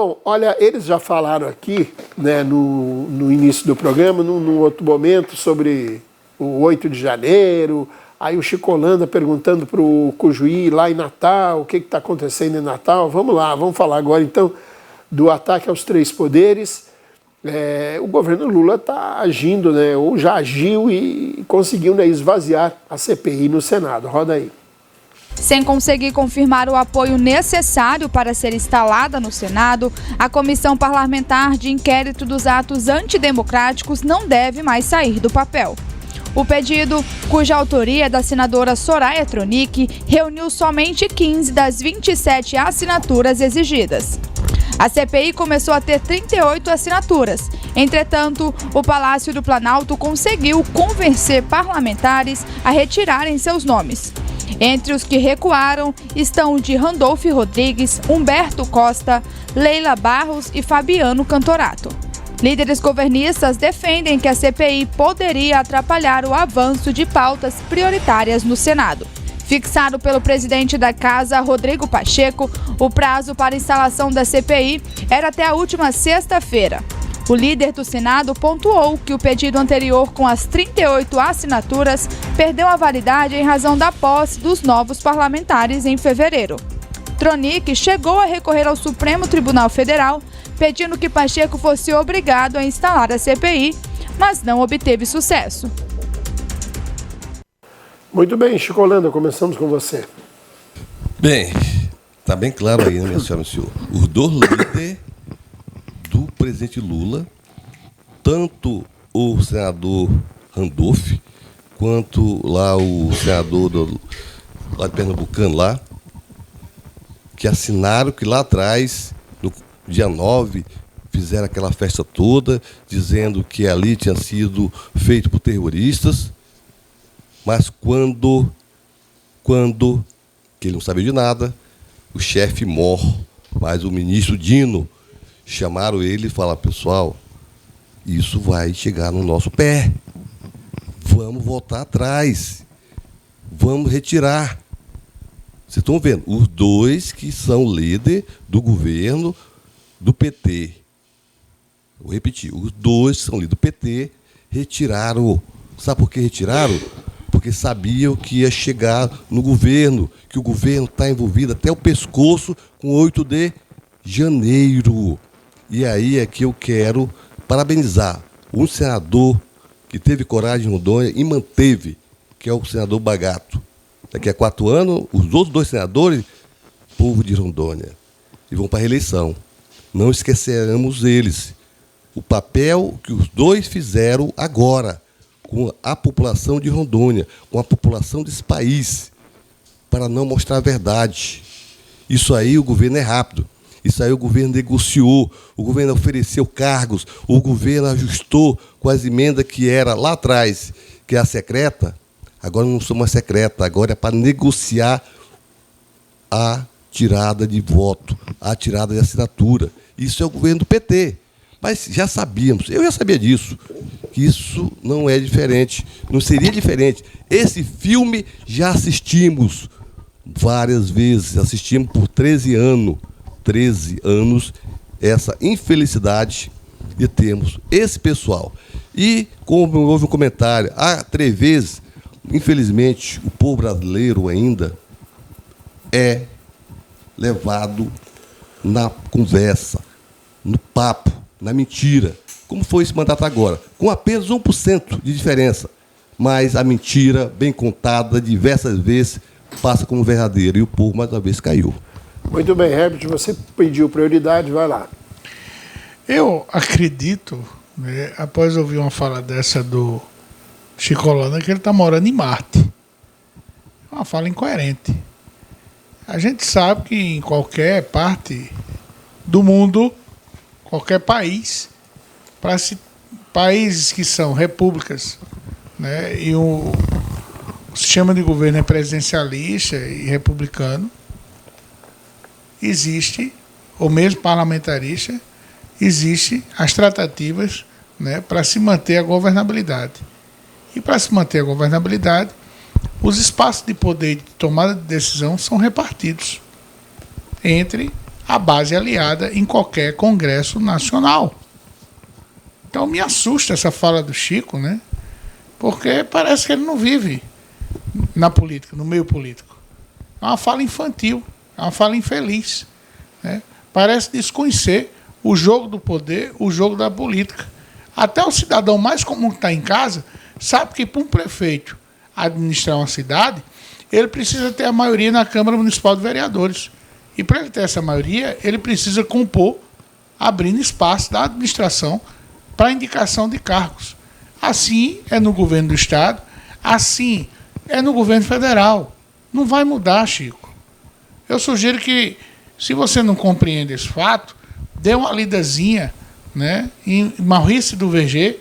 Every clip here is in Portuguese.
Bom, olha, eles já falaram aqui, né, no início do programa, num outro momento, sobre o 8 de janeiro, aí o Chico Holanda perguntando para o Cujuí lá em Natal, o que está acontecendo em Natal. Vamos lá, vamos falar agora então do ataque aos três poderes. O governo Lula está agindo, né, ou já agiu e conseguiu, né, esvaziar a CPI no Senado. Roda aí. Sem conseguir confirmar o apoio necessário para ser instalada no Senado, a Comissão Parlamentar de Inquérito dos Atos Antidemocráticos não deve mais sair do papel. O pedido, cuja autoria é da senadora Soraya Tronic, reuniu somente 15 das 27 assinaturas exigidas. A CPI começou a ter 38 assinaturas. Entretanto, o Palácio do Planalto conseguiu convencer parlamentares a retirarem seus nomes. Entre os que recuaram estão de Randolfo Rodrigues, Humberto Costa, Leila Barros e Fabiano Cantorato. Líderes governistas defendem que a CPI poderia atrapalhar o avanço de pautas prioritárias no Senado. Fixado pelo presidente da Casa, Rodrigo Pacheco, o prazo para a instalação da CPI era até a última sexta-feira. O líder do Senado pontuou que o pedido anterior, com as 38 assinaturas, perdeu a validade em razão da posse dos novos parlamentares em fevereiro. Tronic chegou a recorrer ao Supremo Tribunal Federal, pedindo que Pacheco fosse obrigado a instalar a CPI, mas não obteve sucesso. Muito bem, Chico Holanda, começamos com você. Bem, está bem claro aí, né, minha senhora e senhor? Os dois líderes do presidente Lula, tanto o senador Randolph, quanto lá o senador lá de Pernambucano, lá, que assinaram que lá atrás, no dia 9, fizeram aquela festa toda, dizendo que ali tinha sido feito por terroristas, mas quando que ele não sabia de nada, o chefe morre, mas o ministro Dino chamaram ele e falaram: pessoal, isso vai chegar no nosso pé, vamos voltar atrás, vamos retirar. Vocês estão vendo? Os dois que são líder do governo do PT. Vou repetir, os dois que são líder do PT retiraram. Sabe por que retiraram? Porque sabiam que ia chegar no governo, que o governo está envolvido até o pescoço com 8 de janeiro. E aí é que eu quero parabenizar um senador que teve coragem em Rondônia e manteve, que é o senador Bagato. Daqui a 4 anos, os outros 2 senadores, povo de Rondônia, e vão para a reeleição. Não esqueceremos eles. O papel que os dois fizeram agora, com a população de Rondônia, com a população desse país, para não mostrar a verdade. Isso aí o governo é rápido. Isso aí o governo negociou, o governo ofereceu cargos, o governo ajustou com as emendas que era lá atrás, que é a secreta. Agora não sou mais secreta, agora é para negociar a tirada de voto, a tirada de assinatura. Isso é o governo do PT. Mas já sabíamos, eu já sabia disso, que isso não é diferente, não seria diferente. Esse filme já assistimos várias vezes, assistimos por 13 anos, essa infelicidade de termos esse pessoal. E, como houve um comentário, há 3 vezes, infelizmente, o povo brasileiro ainda é levado na conversa, no papo, na mentira, como foi esse mandato agora, com apenas 1% de diferença, mas a mentira, bem contada diversas vezes, passa como verdadeira, e o povo mais uma vez caiu. Muito bem, Herbert, você pediu prioridade, vai lá. Eu acredito, né, após ouvir uma fala dessa do Chico Holanda, que ele está morando em Marte. É uma fala incoerente. A gente sabe que em qualquer parte do mundo, qualquer país, países que são repúblicas, né, e o sistema de governo é presidencialista e republicano, existe, ou mesmo parlamentarista, existe as tratativas, né, para se manter a governabilidade. E para se manter a governabilidade, os espaços de poder e de tomada de decisão são repartidos entre a base aliada em qualquer congresso nacional. Então me assusta essa fala do Chico, né? Porque parece que ele não vive na política, no meio político. É uma fala infantil, é uma fala infeliz, né? Parece desconhecer o jogo do poder, o jogo da política. Até o cidadão mais comum que está em casa sabe que para um prefeito administrar uma cidade, ele precisa ter a maioria na Câmara Municipal de Vereadores. E para ele ter essa maioria, ele precisa compor, abrindo espaço da administração para indicação de cargos. Assim é no governo do Estado, assim é no governo federal. Não vai mudar, Chico. Eu sugiro que, se você não compreende esse fato, dê uma lidazinha, né, em Maurice Duverger,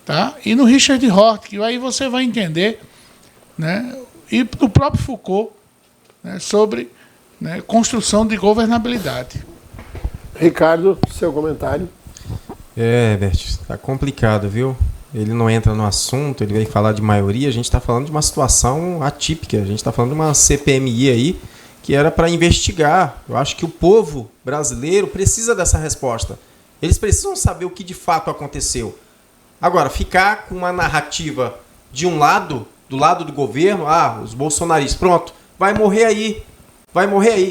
tá? E no Richard Hort, que aí você vai entender, né, e do próprio Foucault, né, sobre, né, construção de governabilidade. Ricardo, seu comentário. Herbert, tá complicado, viu? Ele não entra no assunto, ele vem falar de maioria, a gente está falando de uma situação atípica, a gente está falando de uma CPMI aí, que era para investigar. Eu acho que o povo brasileiro precisa dessa resposta. Eles precisam saber o que de fato aconteceu. Agora, ficar com uma narrativa de um lado, do lado do governo, os bolsonaristas, pronto, vai morrer aí.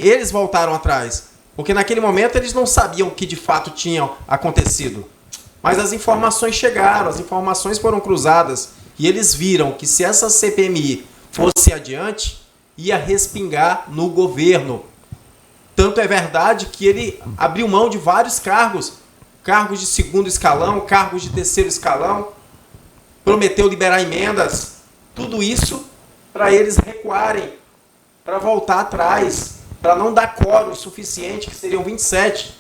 Eles voltaram atrás, porque naquele momento eles não sabiam o que de fato tinha acontecido. Mas as informações chegaram, as informações foram cruzadas, e eles viram que se essa CPMI fosse adiante, ia respingar no governo. Tanto é verdade que ele abriu mão de vários cargos de segundo escalão, cargos de terceiro escalão, prometeu liberar emendas, tudo isso para eles recuarem, para voltar atrás, para não dar quórum suficiente, que seriam 27,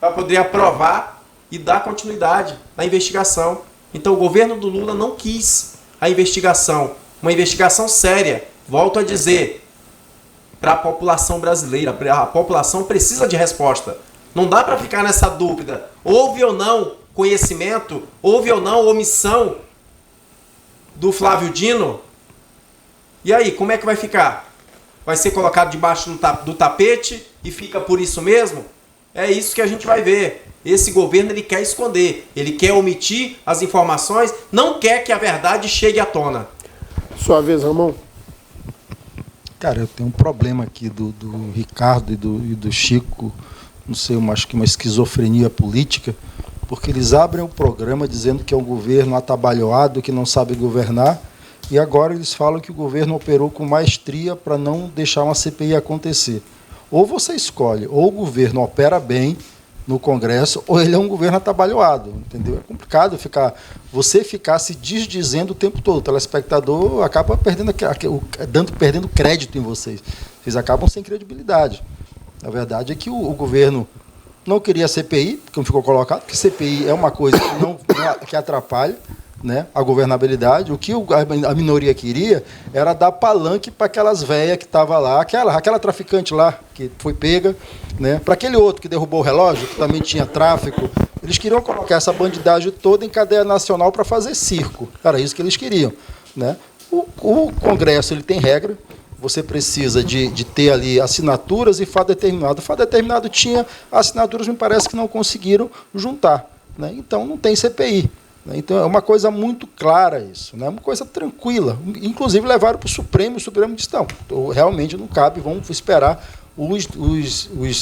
para poder aprovar e dar continuidade na investigação. Então o governo do Lula não quis a investigação, uma investigação séria, volto a dizer, para a população brasileira. A população precisa de resposta. Não dá para ficar nessa dúvida. Houve ou não conhecimento, houve ou não omissão do Flávio Dino? E aí, como é que vai ficar? Vai ser colocado debaixo do tapete e fica por isso mesmo? É isso que a gente vai ver. Esse governo, ele quer esconder, ele quer omitir as informações, não quer que a verdade chegue à tona. Sua vez, Ramon. Cara, eu tenho um problema aqui do Ricardo e do Chico, não sei, acho que uma esquizofrenia política, porque eles abrem o programa dizendo que é um governo atabalhoado, que não sabe governar, e agora eles falam que o governo operou com maestria para não deixar uma CPI acontecer. Ou você escolhe, ou o governo opera bem no Congresso, ou ele é um governo atabalhoado, entendeu? É complicado você ficar se desdizendo o tempo todo. O telespectador acaba perdendo crédito em vocês. Vocês acabam sem credibilidade. A verdade é que o governo não queria CPI, como ficou colocado, porque CPI é uma coisa que atrapalha, né, a governabilidade. O que a minoria queria era dar palanque para aquelas velhas que estavam lá, aquela traficante lá que foi pega, né, para aquele outro que derrubou o relógio, que também tinha tráfico. Eles queriam colocar essa bandidagem toda em cadeia nacional para fazer circo. Era isso que eles queriam, né? O Congresso, ele tem regra. Você precisa de ter ali assinaturas e fato determinado. O fato determinado tinha assinaturas, me parece que não conseguiram juntar, né? Então não tem CPI. Então é uma coisa muito clara isso, né? Uma coisa tranquila. Inclusive levaram para o Supremo disse, não, realmente não cabe, vamos esperar os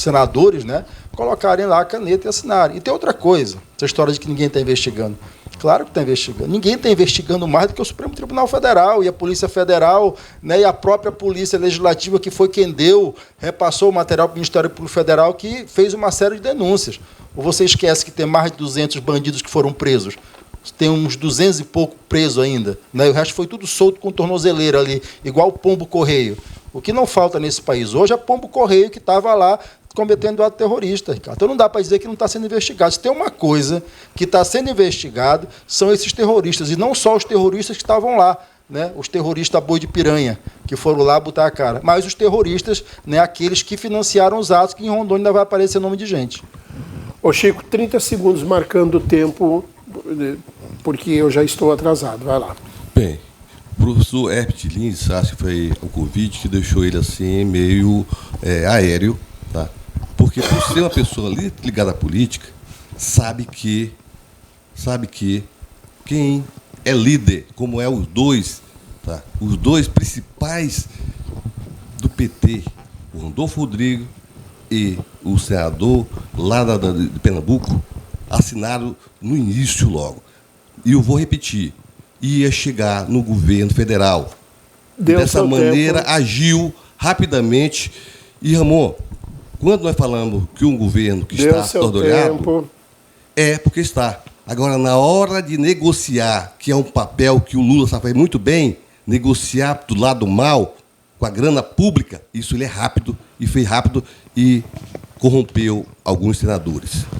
senadores, né, colocarem lá a caneta e assinarem. E tem outra coisa, essa história de que ninguém está investigando. Claro que está investigando. Ninguém está investigando mais do que o Supremo Tribunal Federal e a Polícia Federal, né, e a própria Polícia Legislativa, que foi quem repassou o material para o Ministério Público Federal, que fez uma série de denúncias. Ou você esquece que tem mais de 200 bandidos que foram presos? Tem uns 200 e pouco presos ainda, né? O resto foi tudo solto com tornozeleira ali, igual o pombo correio. O que não falta nesse país hoje é pombo correio que estava lá cometendo ato terrorista, Ricardo. Então não dá para dizer que não está sendo investigado. Se tem uma coisa que está sendo investigado, são esses terroristas, e não só os terroristas que estavam lá, né? Os terroristas boi de piranha, que foram lá botar a cara, mas os terroristas, né, aqueles que financiaram os atos, que em Rondônia ainda vai aparecer nome de gente. Ô Chico, 30 segundos marcando o tempo, porque eu já estou atrasado. Vai lá. Bem, o professor Herbert Lins, acho que foi o convite que deixou ele assim meio aéreo, tá? Porque Porque por ser uma pessoa ligada à política, sabe que quem é líder, como é os dois, tá? Os dois principais do PT, o Randolfo Rodrigues e o senador lá de Pernambuco, assinaram no início logo. E eu vou repetir, ia chegar no governo federal. Dessa maneira, agiu rapidamente. E, Ramon, quando nós falamos que um governo que está atordoado, é porque está. Agora, na hora de negociar, que é um papel que o Lula sabe fazer muito bem, negociar do lado mal, com a grana pública, isso ele é rápido, e fez rápido, e corrompeu alguns senadores.